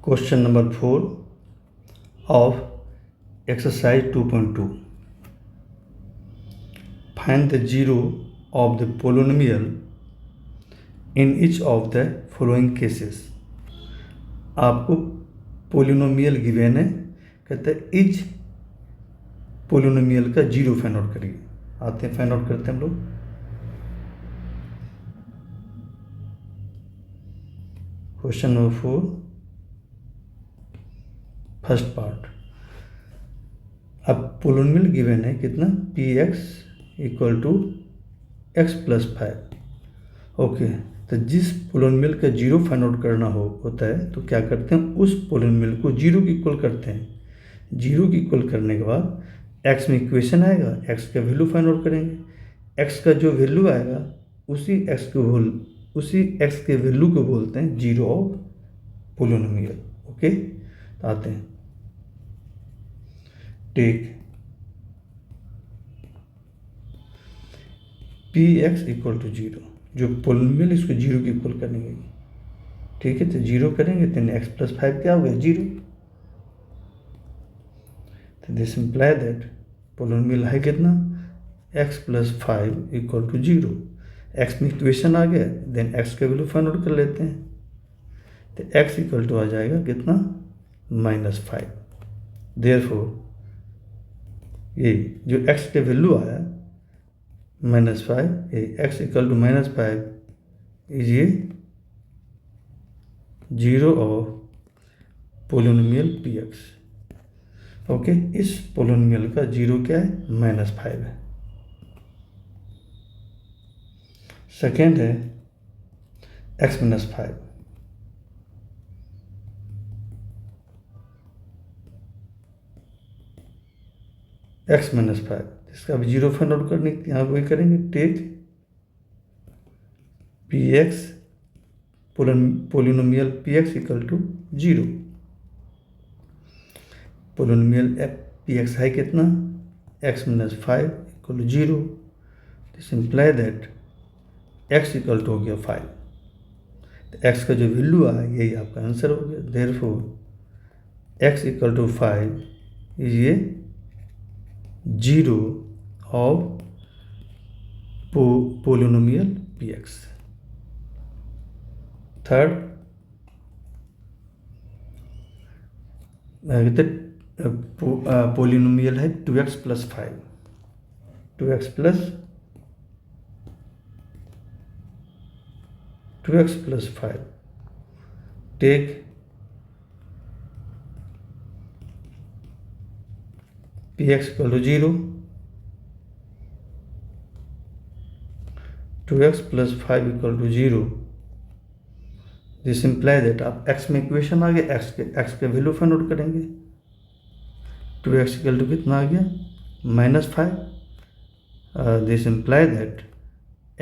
Question number 4 of exercise 2.2. Find the zero of the polynomial in each of the following cases. आपको polynomial given है, कहते हैं each polynomial का zero find out करिए। आते हैं फाइंड आउट करते हैं हम लोग। Question number 4 first part. अब पोलिनोमियल गिवन है कितना, P x equal to X plus 5। Okay, तो जिस पोलिनोमियल का जीरो फाइंड आउट करना होता है तो क्या करते हैं, उस पोलिनोमियल को जीरो की इक्वल करते हैं। जीरो की इक्वल करने के बाद एक्स में इक्वेशन आएगा, एक्स का वैल्यू फाइंड आउट करेंगे। एक्स का जो वैल्यू आएगा उसी एक्स के वैल्यू को बोलते हैं जीरो ऑफ पोलिनोमियल। ओके, तो आते हैं। Take P x equal to zero, जो पोलिनोमियल इसको जीरो की इक्वल करेंगे। ठीक है, तो जीरो करेंगे तो एक्स प्लस 5 क्या हो गया, जीरो। तो दिस इम्प्लाई दैट पोलिनोमियल है कितना, X plus 5 equal to zero. X में इक्वेशन आ गया, देन एक्स का वैल्यू फाइंड आउट कर लेते हैं। तो एक्स इक्वल टू आ जाएगा कितना, -5। देयरफॉर ये जो एक्स के वैल्यू आया -5, ये एक्स इक्वल टू -5 इज ये zero of polynomial P x. Okay, इस पोलिनोमियल का जीरो क्या है, -5 है। सेकेंड है x - 5। x - 5 इसका भी जीरो फाइंड आउट करने यहाँ वही करेंगे। Take P X polynomial P x equal to zero. Polynomial P x है कितना, x - 5 equal to zero. This imply that x equal to हो गया 5। तो x का जो वैल्यू आया यही आपका आंसर हो गया। Therefore x equal to 5 is ये zero of polynomial P x. Third, polynomial है 2x plus 5। 2x plus 5। Take P x equal to zero. 2x plus 5 equal to zero. This imply that आप x में equation आ गया, x के value find out करेंगे। 2x equal to कितना आ गया, -5। This imply that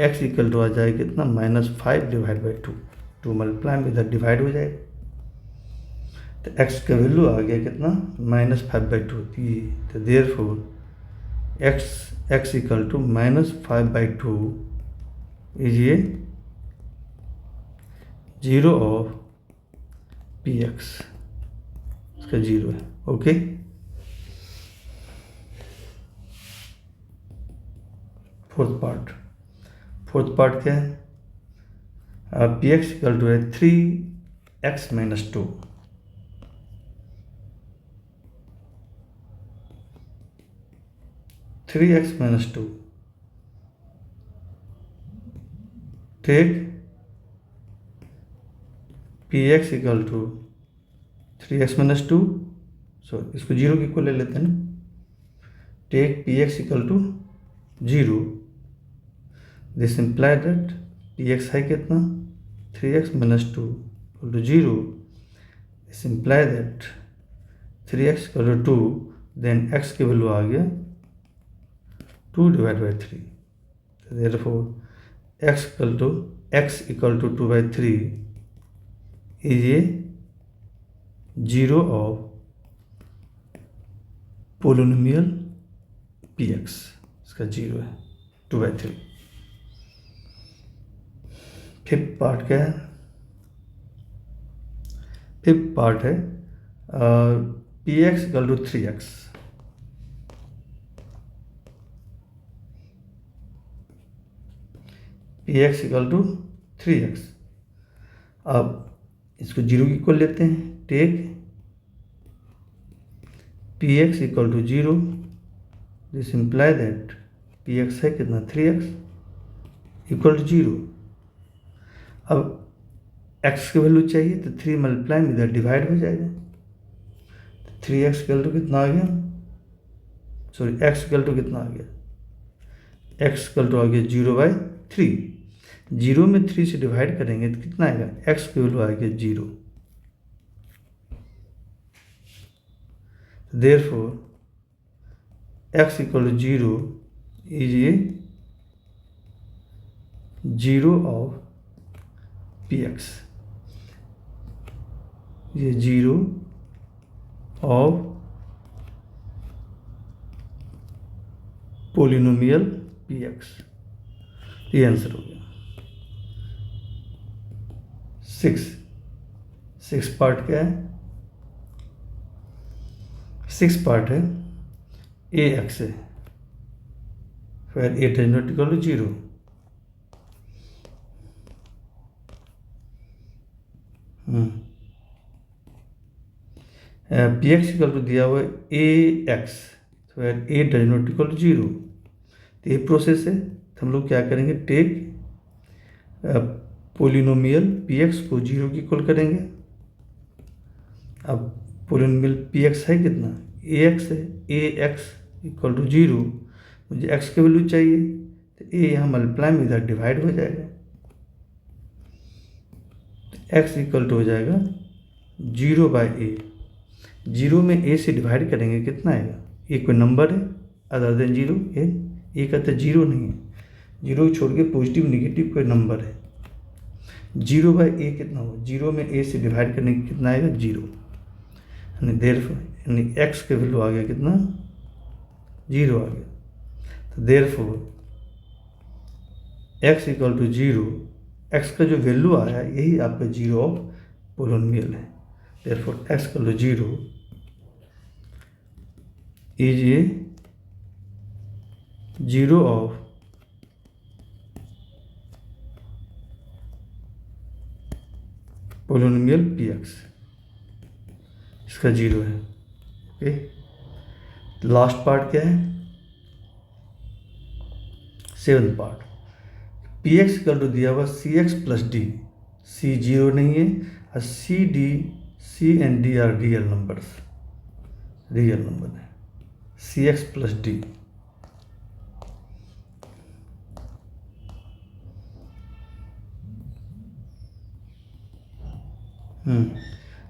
x equal to आ जाएगा कितना, -5 डिवाइड बाई 2। 2 मल्टीप्लाई में इधर डिवाइड हो जाएगा, तो x का वैल्यू आ गया कितना, -5/2। तो therefore x equal to -5/2 is ये जीरो ऑफ पी एक्स। इसका जीरो है। ओके, फोर्थ पार्ट क्या है, पी एक्स इक्वल टू है 3x - 2। 3x - 2। Take P x equal to 3x - 2। Sorry, इसको जीरो की इक्वल ले लेते हैं ना। Take P x equal to zero. This imply that P x है कितना, 3x - 2 equal to zero. This imply that 3x equal to 2, then x की value आ गया 2 divide by 3। Therefore x equal to 2/3 is ये zero of polynomial P x. इसका zero है, 2/3। Fifth part क्या है, फिफ्थ पार्ट है P x equal to 3x। P x equal to 3x। अब इसको जीरो की इक्वल लेते हैं। Take P x equal to zero, this imply that P x है कितना 3x इक्वल टू जीरो। अब x की वैल्यू चाहिए तो 3 मल्टीप्लाई में इधर डिवाइड हो जाएगा। तो 3x इक्वल टू कितना आ गया, सॉरी x इक्वल टू कितना आ गया, x इक्वल टू आ गया 0/3। जीरो में 3 से डिवाइड करेंगे तो कितना आएगा, x की वैल्यू आएगी 0। Therefore x equal to 0 is a 0 of px, ये 0 ऑफ पोलिनोमियल px। ये आंसर हो गया। 6 पार्ट क्या है, 6 पार्ट है ए एक्स है, फिर a does not equal to 0। P x equal to दिया हुआ है ए एक्स, फिर a does not equal to 0। तो ये प्रोसेस है, तो हम लोग क्या करेंगे, टेक पोलिनोमियल पी एक्स को 0 की इक्वल करेंगे। अब पोलिनोमियल पी एक्स है कितना, ए एक्स है, ए एक्स इक्वल टू 0। मुझे एक्स की वैल्यू चाहिए तो ए यहाँ मल्टीप्लाई में इधर डिवाइड हो जाएगा। तो एक्स इक्वल टू हो जाएगा 0/a। 0 में a से डिवाइड करेंगे कितना आएगा, ए कोई नंबर है अदर देन 0, ए का तो 0 नहीं है, 0 छोड़ के पॉजिटिव निगेटिव कोई नंबर है। 0/a कितना हो, 0 में a से डिवाइड करने के कितना आएगा 0, यानी यानी x के वैल्यू आ गया कितना 0 आ गया। तो therefore x equal to 0, x का जो वैल्यू आया यही आपका 0 ऑफ पोलिनोमियल है। Therefore x equal to 0 is a 0 of polynomial px, इसका 0 है। ओके, लास्ट पार्ट क्या है, 7th part. P x equal to दिया हुआ c x plus d, c 0 नहीं है और c and d are real numbers, real number है, c x plus d.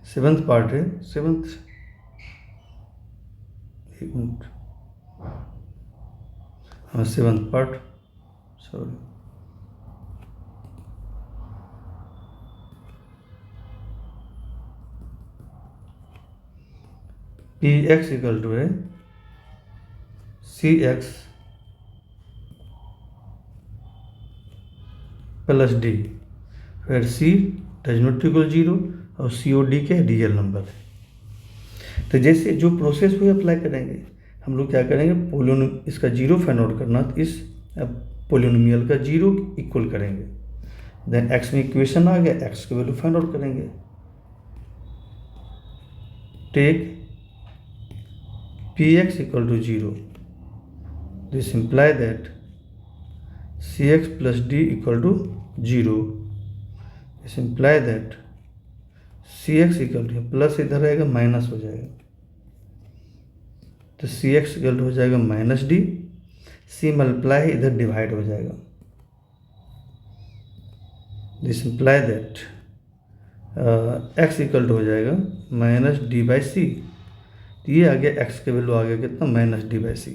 Seventh part है, सेवंथ, एक मिनट, हाँ 7th part, sorry, p x equal to है सी एक्स प्लस डी, फिर सी does not equal 0 और सी ओ डी के real number है। तो जैसे जो प्रोसेस हुए अप्लाई करेंगे, हम लोग क्या करेंगे, इसका 0 फाइंड आउट करना, तो इस पोलिनोमियल का 0 इक्वल करेंगे, देन एक्स में इक्वेशन आ गया, एक्स की वैल्यू फाइंड आउट करेंगे। Take P x equal to 0, this imply that C x plus D equal to 0, this imply that C X equal to, plus इधर आएगा minus हो जाएगा, तो सी एक्स इक्वल टू हो जाएगा माइनस डी, सी मल्टीप्लाई इधर divide हो जाएगा, this imply that X equal to हो जाएगा माइनस डी बाई सी। तो ये आ गया एक्स के वैल्यू आ गया कितना, माइनस डी बाई सी।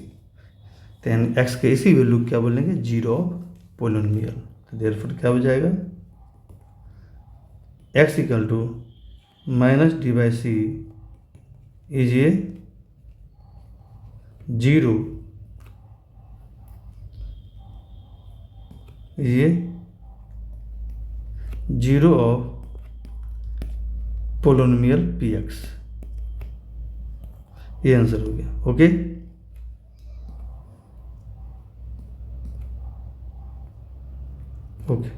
तो एक्स के इसी वैल्यू क्या बोलेंगे, 0 ऑफ पोलिनोमियल। तो देयरफॉर क्या हो जाएगा, X equal to minus D by C is a 0, ये 0 ऑफ पोलोनोमियल पी एक्स, ये आंसर हो गया। ओके, ओके,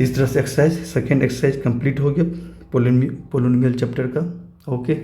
इस तरह से एक्सरसाइज, सेकेंड एक्सरसाइज कंप्लीट हो गया पोलोनोमियल चैप्टर का। ओके।